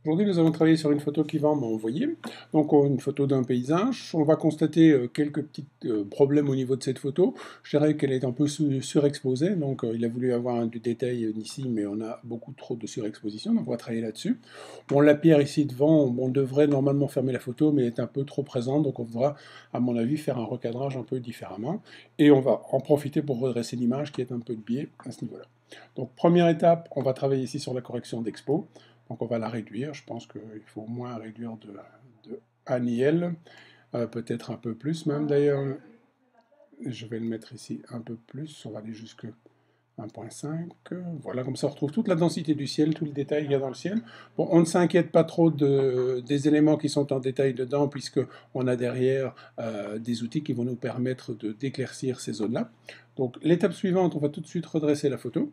Aujourd'hui, nous allons travailler sur une photo qu'Yvan m'a envoyée. Donc, une photo d'un paysage. On va constater quelques petits problèmes au niveau de cette photo. Je dirais qu'elle est un peu surexposée. Donc, il a voulu avoir du détail ici, mais on a beaucoup trop de surexposition. Donc, on va travailler là-dessus. Bon, la pierre ici devant, on devrait normalement fermer la photo, mais elle est un peu trop présente. Donc, on devra, à mon avis, faire un recadrage un peu différemment. Et on va en profiter pour redresser l'image qui est un peu de biais à ce niveau-là. Donc, première étape, on va travailler ici sur la correction d'expo. Donc on va la réduire. Je pense qu'il faut au moins réduire de A ni L, peut-être un peu plus même d'ailleurs. Je vais le mettre ici un peu plus. On va aller jusqu'à 1.5. Voilà, comme ça on retrouve toute la densité du ciel, tout le détail qu'il y a dans le ciel. Bon, on ne s'inquiète pas trop des éléments qui sont en détail dedans, puisqu'on a derrière des outils qui vont nous permettre d'éclaircir ces zones-là. Donc l'étape suivante, on va tout de suite redresser la photo.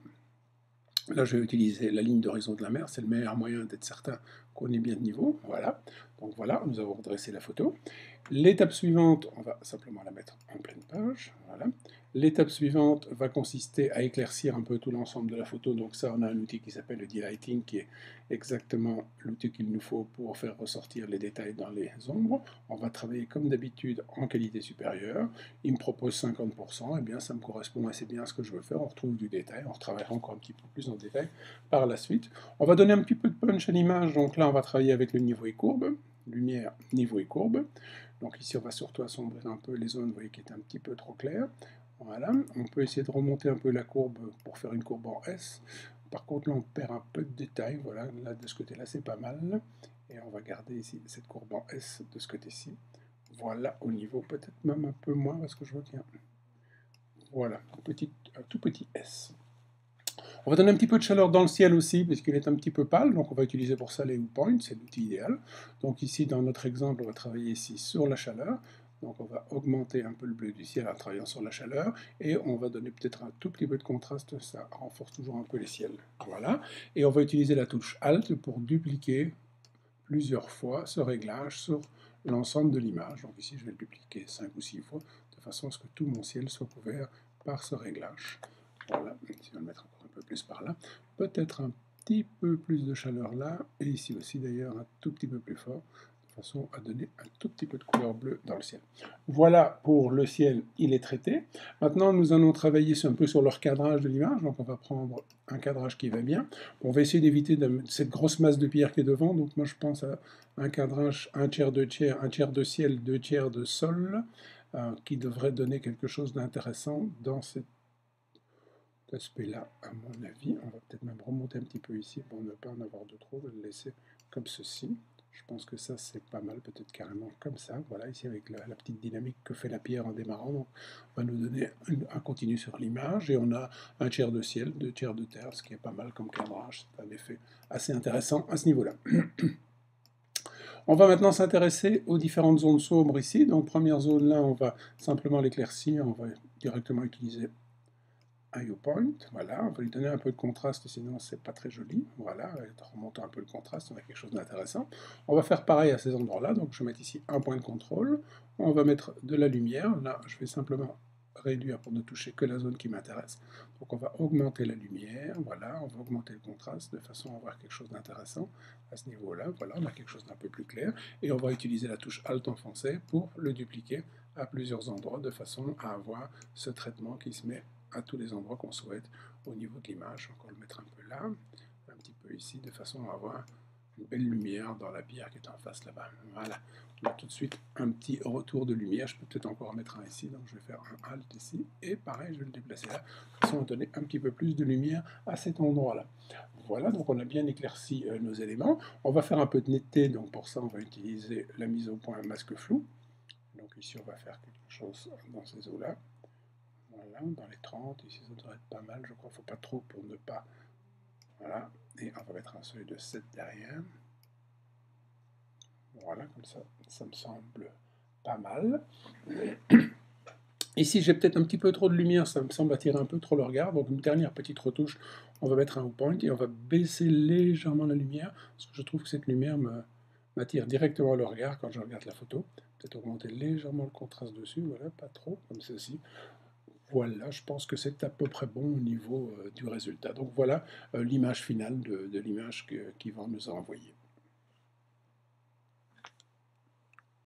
Là, je vais utiliser la ligne d'horizon de la mer, c'est le meilleur moyen d'être certain qu'on est bien de niveau. Voilà. Donc voilà, nous avons redressé la photo. L'étape suivante, on va simplement la mettre en pleine page. Voilà. L'étape suivante va consister à éclaircir un peu tout l'ensemble de la photo. Donc ça, on a un outil qui s'appelle le D-Lighting, qui est exactement l'outil qu'il nous faut pour faire ressortir les détails dans les ombres. On va travailler comme d'habitude en qualité supérieure. Il me propose 50%, et bien ça me correspond assez bien à ce que je veux faire. On retrouve du détail, on retravaillera encore un petit peu plus en détail par la suite. On va donner un petit peu de punch à l'image. Donc là, on va travailler avec le niveau et courbe. Lumière, niveau et courbe. Donc ici, on va surtout assombrir un peu les zones, vous voyez, qui est un petit peu trop claires. Voilà, on peut essayer de remonter un peu la courbe pour faire une courbe en S. Par contre, là, on perd un peu de détail. Voilà, là, de ce côté-là, c'est pas mal. Et on va garder ici cette courbe en S de ce côté-ci. Voilà, au niveau peut-être même un peu moins, parce que je retiens. Voilà, un tout petit S. On va donner un petit peu de chaleur dans le ciel aussi, puisqu'il est un petit peu pâle, donc on va utiliser pour ça les Hue Points, c'est l'outil idéal. Donc ici, dans notre exemple, on va travailler ici sur la chaleur. Donc on va augmenter un peu le bleu du ciel en travaillant sur la chaleur, et on va donner peut-être un tout petit peu de contraste, ça renforce toujours un peu les ciels. Voilà, et on va utiliser la touche Alt pour dupliquer plusieurs fois ce réglage sur l'ensemble de l'image. Donc ici, je vais le dupliquer 5 ou 6 fois, de façon à ce que tout mon ciel soit couvert par ce réglage. Voilà, ici on va le mettre encore un peu plus par là. Peut-être un petit peu plus de chaleur là, et ici aussi d'ailleurs un tout petit peu plus fort, de façon à donner un tout petit peu de couleur bleue dans le ciel. Voilà pour le ciel, il est traité. Maintenant, nous allons travailler un peu sur le recadrage de l'image. Donc on va prendre un cadrage qui va bien. On va essayer d'éviter cette grosse masse de pierre qui est devant. Donc moi je pense à un cadrage un tiers de ciel, 2 tiers de sol, qui devrait donner quelque chose d'intéressant dans cet aspect-là, à mon avis. On va peut-être même remonter un petit peu ici pour ne pas en avoir de trop. Je vais le laisser comme ceci. Je pense que ça, c'est pas mal, peut-être carrément comme ça. Voilà, ici avec la petite dynamique que fait la pierre en démarrant. Donc, on va nous donner un continu sur l'image. Et on a un tiers de ciel, 2 tiers de terre, ce qui est pas mal comme cadrage. C'est un effet assez intéressant à ce niveau-là. On va maintenant s'intéresser aux différentes zones sombres ici. Donc, première zone là, on va simplement l'éclaircir. On va directement utiliser un viewpoint, voilà, on va lui donner un peu de contraste, sinon c'est pas très joli, voilà, en remontant un peu le contraste, on a quelque chose d'intéressant. On va faire pareil à ces endroits-là, donc je vais mettre ici un point de contrôle, on va mettre de la lumière, là je vais simplement réduire pour ne toucher que la zone qui m'intéresse, donc on va augmenter la lumière, voilà, on va augmenter le contraste de façon à avoir quelque chose d'intéressant à ce niveau-là, voilà, on a quelque chose d'un peu plus clair, et on va utiliser la touche Alt en français pour le dupliquer à plusieurs endroits de façon à avoir ce traitement qui se met à tous les endroits qu'on souhaite au niveau de l'image. On va le mettre un peu là, un petit peu ici, de façon à avoir une belle lumière dans la pierre qui est en face là-bas. Voilà, on a tout de suite un petit retour de lumière. Je peux peut-être encore en mettre un ici, donc je vais faire un Alt ici, et pareil, je vais le déplacer là, de façon à donner un petit peu plus de lumière à cet endroit-là. Voilà, donc on a bien éclairci nos éléments. On va faire un peu de netteté, donc pour ça on va utiliser la mise au point masque flou. Donc ici on va faire quelque chose dans ces eaux-là. Voilà, dans les 30, ici ça devrait être pas mal, je crois, il ne faut pas trop pour ne pas... Voilà, et on va mettre un seuil de 7 derrière. Voilà, comme ça me semble pas mal. Ici, j'ai peut-être un petit peu trop de lumière, ça me semble attirer un peu trop le regard, donc une dernière petite retouche, on va mettre un point et on va baisser légèrement la lumière, parce que je trouve que cette lumière m'attire directement le regard quand je regarde la photo. Peut-être augmenter légèrement le contraste dessus, voilà, pas trop, comme ceci. Voilà, je pense que c'est à peu près bon au niveau du résultat. Donc voilà l'image finale de l'image qu'Yvan nous a envoyée.